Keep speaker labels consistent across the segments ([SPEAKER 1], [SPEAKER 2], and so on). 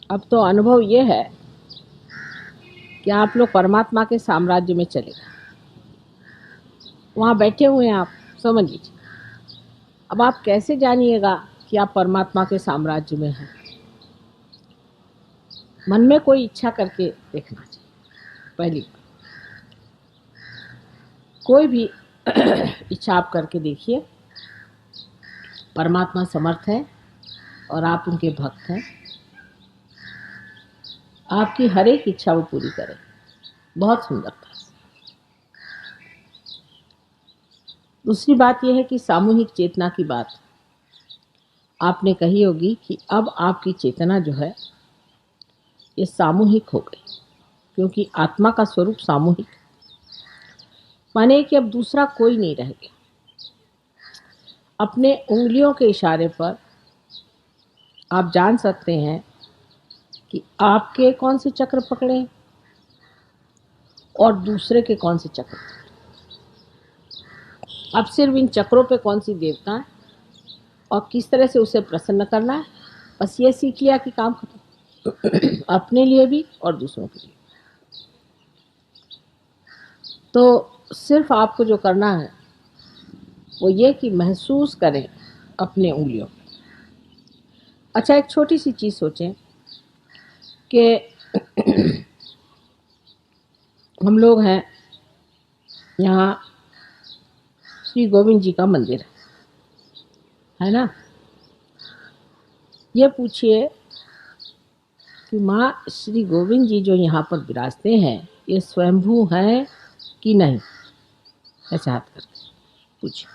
[SPEAKER 1] अब तो अनुभव ये है कि आप लोग परमात्मा के साम्राज्य में चले गए। वहाँ बैठे हुए हैं आप, समझ लीजिए। अब आप कैसे जानिएगा कि आप परमात्मा के साम्राज्य में हैं? मन में कोई इच्छा करके देखना चाहिए। पहली बात, कोई भी इच्छा आप करके देखिए। परमात्मा समर्थ है और आप उनके भक्त हैं। आपकी हर एक इच्छा वो पूरी करें। बहुत सुंदरता। दूसरी बात यह है कि सामूहिक चेतना की बात आपने कही होगी कि अब आपकी चेतना जो है ये सामूहिक हो गई, क्योंकि आत्मा का स्वरूप सामूहिक, माने कि अब दूसरा कोई नहीं रह गया। अपने उंगलियों के इशारे पर आप जान सकते हैं कि आपके कौन से चक्र पकड़े और दूसरे के कौन से चक्र। अब सिर्फ इन चक्रों पे कौन सी देवता है और किस तरह से उसे प्रसन्न करना है, बस ये सीख लिया कि काम खत्म। अपने लिए भी और दूसरों के लिए। तो सिर्फ आपको जो करना है वो ये कि महसूस करें अपने उंगलियों। अच्छा, एक छोटी सी चीज़ सोचें कि हम लोग हैं यहाँ, श्री गोविंद जी का मंदिर है ना। ये पूछिए कि माँ श्री गोविंद जी जो यहाँ पर विराजते हैं ये स्वयंभू हैं कि नहीं? ऐसे हाथ करके पूछिए।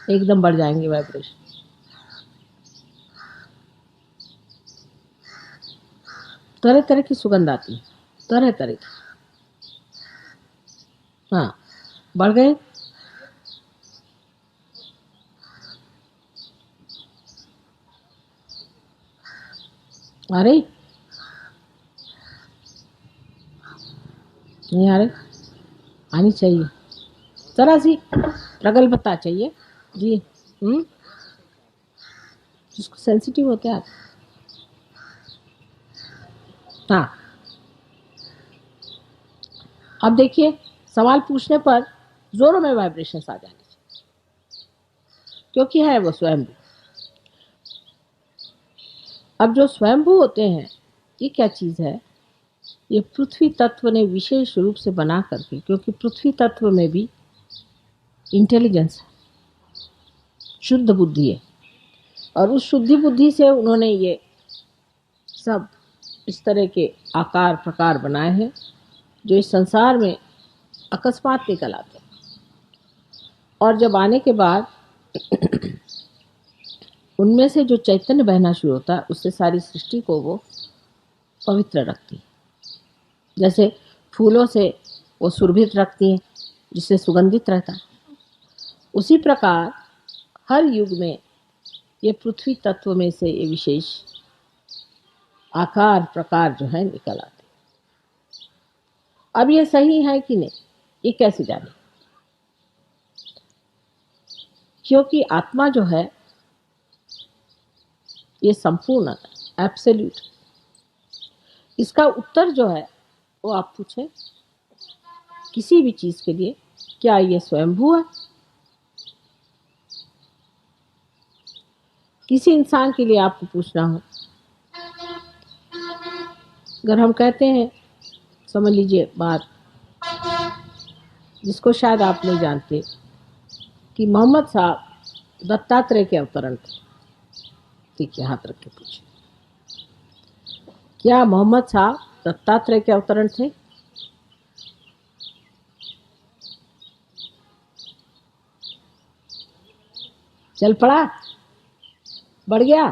[SPEAKER 1] एकदम बढ़ जाएंगे वाइब्रेशन। तरह तरह की सुगंध आती है, तरह तरह की। हाँ, बढ़ गए। अरे नहीं आ रहे, आनी चाहिए जरा सी प्रगल्भता चाहिए जी। जिसको सेंसिटिव होते हैं आप। हाँ, अब देखिए, सवाल पूछने पर जोरों में वाइब्रेशन आ जाने चाहिए, क्योंकि है वो स्वयंभू। अब जो स्वयंभू होते हैं ये क्या चीज़ है? ये पृथ्वी तत्व ने विशेष रूप से बना करके, क्योंकि पृथ्वी तत्व में भी इंटेलिजेंस है, शुद्ध बुद्धि है, और उस शुद्धि बुद्धि से उन्होंने ये सब इस तरह के आकार प्रकार बनाए हैं जो इस संसार में अकस्मात निकल आते हैं। और जब आने के बाद उनमें से जो चैतन्य बहना शुरू होता है उससे सारी सृष्टि को वो पवित्र रखती है। जैसे फूलों से वो सुरभित रखती हैं जिससे सुगंधित रहता है, उसी प्रकार हर युग में ये पृथ्वी तत्व में से ये विशेष आकार प्रकार जो है निकल आते। अब ये सही है कि नहीं, ये कैसे जाने? क्योंकि आत्मा जो है ये संपूर्ण है, एब्सोल्यूट। इसका उत्तर जो है वो आप पूछें किसी भी चीज के लिए, क्या ये स्वयंभू है? किसी इंसान के लिए आपको पूछना हो, अगर हम कहते हैं, समझ लीजिए बात जिसको शायद आप नहीं जानते, कि मोहम्मद साहब दत्तात्रेय के अवतरण थे। ठीक है, हाथ रख के पूछिए, क्या मोहम्मद साहब दत्तात्रेय के अवतरण थे? चल पड़ा, बढ़ गया।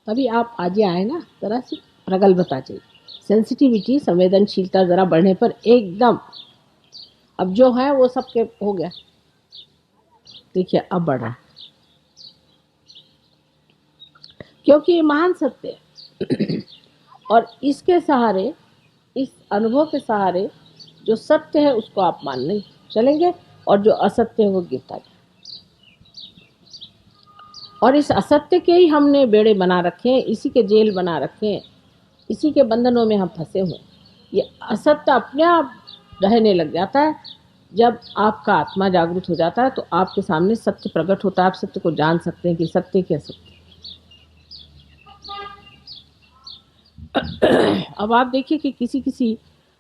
[SPEAKER 1] तभी आप आज आए ना, जरा सी प्रगल्भता चाहिए, सेंसिटिविटी, संवेदनशीलता जरा बढ़ने पर एकदम अब जो है वो सबके हो गया। देखिए अब बढ़ रहा है, क्योंकि ये महान सत्य है। और इसके सहारे, इस अनुभव के सहारे जो सत्य है उसको आप मानने चलेंगे और जो असत्य है वो गिरता जाए। और इस असत्य के ही हमने बेड़े बना रखे हैं, इसी के जेल बना रखे हैं, इसी के बंधनों में हम फंसे हुए। ये असत्य अपने आप रहने लग जाता है। जब आपका आत्मा जागृत हो जाता है तो आपके सामने सत्य प्रकट होता है, आप सत्य को जान सकते हैं कि सत्य क्या सत्य। अब आप देखिए कि किसी किसी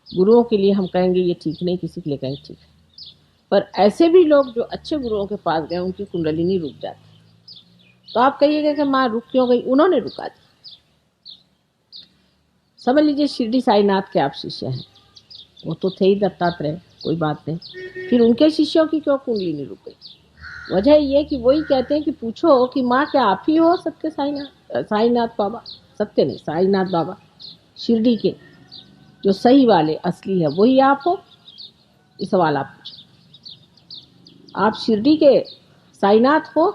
[SPEAKER 1] गुरुओं के लिए हम कहेंगे ये ठीक नहीं, किसी के लिए कहेंगे ठीक है, पर ऐसे भी लोग जो अच्छे गुरुओं के पास गए उनकी कुंडलिनी रुक जाती। तो आप कहिएगा कि माँ रुक क्यों गई? उन्होंने रुका दी। समझ लीजिए शिरडी साईनाथ के आप शिष्य हैं, वो तो थे ही दत्तात्रेय, कोई बात नहीं, फिर उनके शिष्यों की क्यों कुंडलिनी रुक गई? वजह ये कि वही कहते हैं कि पूछो कि माँ क्या आप ही हो सत्य साईनाथ, साईनाथ बाबा, सत्य नहीं साईनाथ बाबा, शिरडी के जो सही वाले असली है वही आप हो? ये सवाल आप पूछो। आप शिरडी के साईनाथ हो?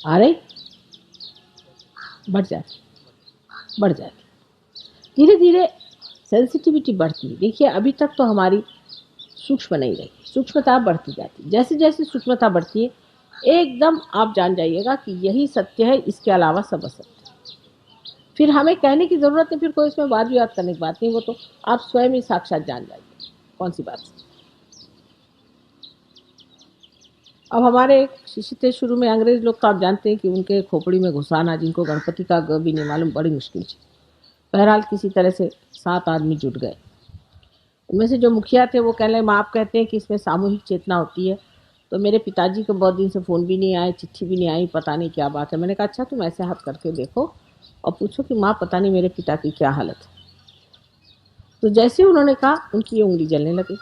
[SPEAKER 1] आ रही? बढ़ जाती धीरे धीरे सेंसिटिविटी बढ़ती है। देखिए अभी तक तो हमारी सूक्ष्म नहीं रही, सूक्ष्मता बढ़ती जाती। जैसे जैसे सूक्ष्मता बढ़ती है एकदम आप जान जाइएगा कि यही सत्य है, इसके अलावा सब असत्य। फिर हमें कहने की जरूरत नहीं, फिर कोई इसमें वाद विवाद करने की बात नहीं, वो तो आप स्वयं ही साक्षात जान जाइए कौन सी बात। अब हमारे एक शिष्य थे शुरू में, अंग्रेज लोग तो आप जानते हैं कि उनके खोपड़ी में घुसाना, जिनको गणपति का ग भी नहीं मालूम, बड़ी मुश्किल थी। बहरहाल किसी तरह से 7 आदमी जुट गए। उनमें से जो मुखिया थे वो कहने लगे माँ आप कहते हैं कि इसमें सामूहिक चेतना होती है, तो मेरे पिताजी को बहुत दिन से फ़ोन भी नहीं आए, चिट्ठी भी नहीं आई, पता नहीं क्या बात है। मैंने कहा अच्छा तुम ऐसे हाथ करके देखो और पूछो कि माँ पता नहीं मेरे पिता की क्या हालत है। तो जैसे उन्होंने कहा उनकी ये उंगली जलने लगी,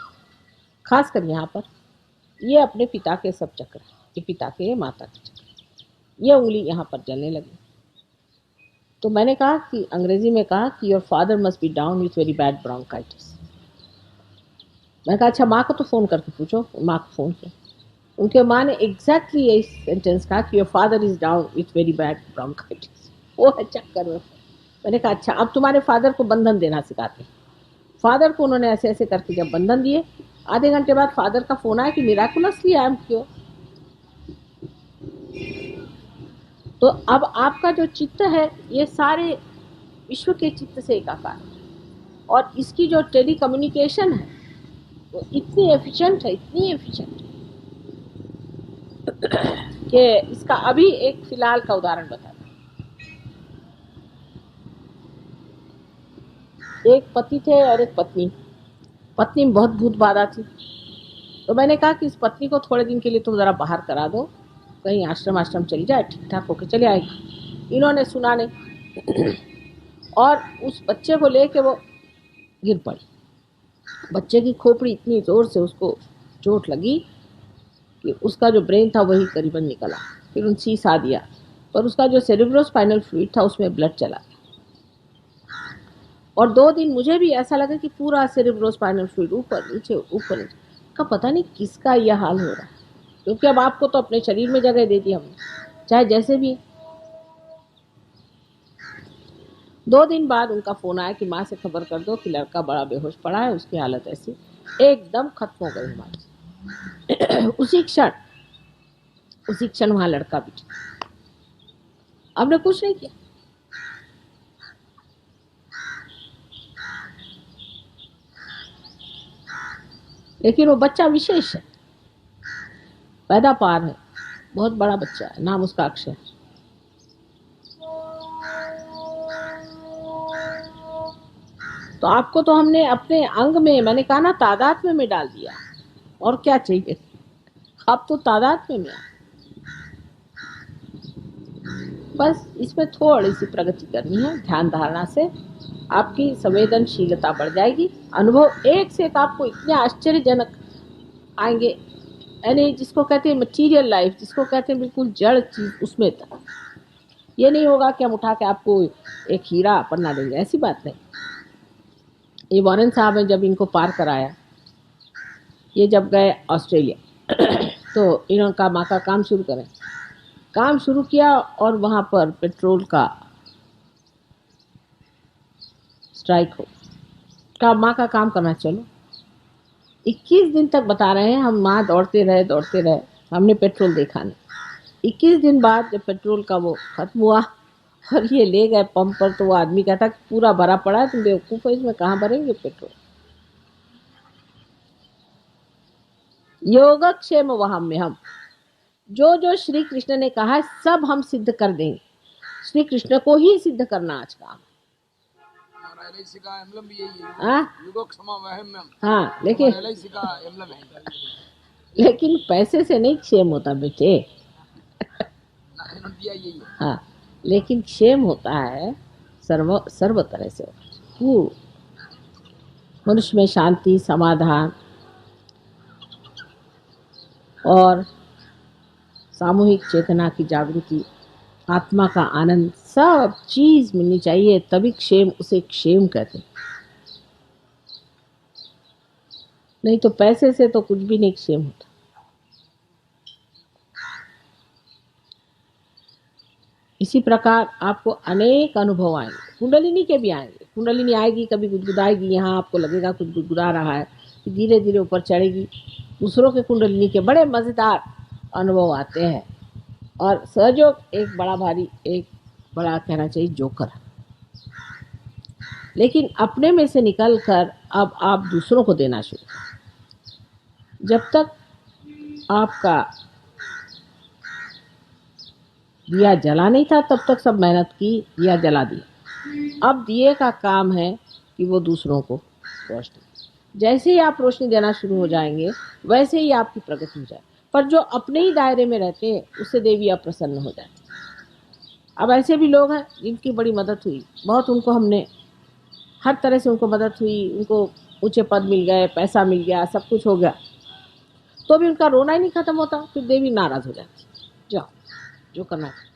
[SPEAKER 1] खासकर यहाँ पर। ये अपने पिता के सब चक्र, ये पिता के माता के चक्र, ये उंगली यहाँ पर जलने लगी। तो मैंने कहा कि अंग्रेजी में कहा कि your father must be down with very bad bronchitis. मैंने कहा अच्छा माँ को तो फ़ोन करके पूछो। माँ को फ़ोन किया, उनके माँ ने एग्जैक्टली यही सेंटेंस कहा कि your father is down with very bad bronchitis. वो है चक्कर में। मैंने कहा अच्छा अब तुम्हारे फादर को बंधन देना सिखाते हैं। फादर को उन्होंने ऐसे ऐसे करके जब बंधन दिए, आधे घंटे बाद फादर का फोन आया कि मिराकुलसली आई एम क्योर। तो अब आपका जो चित्त है ये सारे विश्व के चित्त से एकाकार है, और इसकी जो टेली कम्युनिकेशन है वो इतनी एफिशिएंट है, इतनी एफिशिएंट कि इसका अभी एक फिलहाल का उदाहरण बताता। एक पति थे और एक पत्नी। पत्नी में बहुत भूत बाधा थी, तो मैंने कहा कि इस पत्नी को थोड़े दिन के लिए तुम जरा बाहर करा दो, कहीं आश्रम चली जाए, ठीक ठाक होकर चले आएगी। इन्होंने सुना नहीं और उस बच्चे को लेके वो गिर पड़ी। बच्चे की खोपड़ी इतनी जोर से उसको चोट लगी कि उसका जो ब्रेन था वही करीबन निकला। फिर उन सीसा दिया, पर उसका जो सेरेब्रोस्पाइनल फ्लूइड था उसमें ब्लड चला। और 2 दिन मुझे भी ऐसा लगा कि पूरा सेरेब्रोस्पाइनल फ्लूइड ऊपर नीचे का पता नहीं किसका यह हाल हो रहा है, क्योंकि अब आपको तो अपने शरीर में जगह दे दी हमने, चाहे जैसे भी। 2 दिन बाद उनका फोन आया कि माँ से खबर कर दो कि लड़का बड़ा बेहोश पड़ा है, उसकी हालत ऐसी। एकदम खत्म हो गई हमारी उसी क्षण वहां लड़का भी। हमने कुछ नहीं किया, लेकिन वो बच्चा विशेष है, पैदापार है, बहुत बड़ा बच्चा है, नाम उसका अक्षय। तो आपको तो हमने अपने अंग में, मैंने कहा ना, तादात्म्य में डाल दिया, और क्या चाहिए? आप तो तादात्म्य में। बस इसमें थोड़ी सी प्रगति करनी है, ध्यान धारणा से आपकी संवेदनशीलता बढ़ जाएगी। अनुभव एक से एक आपको इतने आश्चर्यजनक आएंगे, यानी जिसको कहते हैं मटीरियल लाइफ, जिसको कहते हैं बिल्कुल जड़ चीज, उसमें तक। ये नहीं होगा कि हम उठा के आपको एक हीरा पन्ना देंगे, ऐसी बात नहीं। ये वॉरेन साहब ने जब इनको पार कराया, ये जब गए ऑस्ट्रेलिया तो इन्होंने कहा माँ का काम शुरू करें। काम शुरू किया और वहां पर पेट्रोल का स्ट्राइक हो। का माँ का काम करना चलो। 21 दिन तक बता रहे हैं हम, माँ दौड़ते रहे, हमने पेट्रोल देखा नहीं। 21 दिन बाद जब पेट्रोल का वो खत्म हुआ और ये ले गए पंप पर, तो वो आदमी कहता कि पूरा भरा पड़ा है, तुम बेवकूफ हो, इसमें कहाँ भरेंगे पेट्रोल। योगक्षेम वहां में हम जो जो श्री कृष्ण ने कहा है सब हम सिद्ध कर देंगे। श्री कृष्ण को ही सिद्ध करना आज काम। हाँ, लेकिन पैसे से नहीं क्षेम होता बेटे। हाँ, लेकिन क्षेम होता है सर्व तरह से। मनुष्य में शांति, समाधान और सामूहिक चेतना की जागृति, आत्मा का आनंद, सब चीज मिलनी चाहिए, तभी क्षेम, उसे क्षेम कहते हैं। नहीं तो पैसे से तो कुछ भी नहीं क्षेम होता। इसी प्रकार आपको अनेक अनुभव आएंगे, कुंडलिनी के भी आएंगे। कुंडलिनी आएगी, कभी गुदगुदाएगी, यहाँ आपको लगेगा कुछ गुदगुदा रहा है, धीरे धीरे ऊपर चढ़ेगी। दूसरों के कुंडलिनी के बड़े मजेदार अनुभव आते हैं। और सहयोग एक बड़ा भारी, एक बड़ा कहना चाहिए जोकर। लेकिन अपने में से निकलकर अब आप दूसरों को देना शुरू। जब तक आपका दिया जला नहीं था तब तक सब मेहनत की, दिया जला दिया। अब दिए का काम है कि वो दूसरों को रोशनी। जैसे ही आप रोशनी देना शुरू हो जाएंगे वैसे ही आपकी प्रगति हो जाए। पर जो अपने ही दायरे में रहते हैं उससे देवी अप्रसन्न हो जाती। अब ऐसे भी लोग हैं जिनकी बड़ी मदद हुई, बहुत उनको हमने हर तरह से उनको मदद हुई, उनको ऊंचे पद मिल गए, पैसा मिल गया, सब कुछ हो गया, तो भी उनका रोना ही नहीं खत्म होता। फिर देवी नाराज हो जाती, जाओ जो करना है।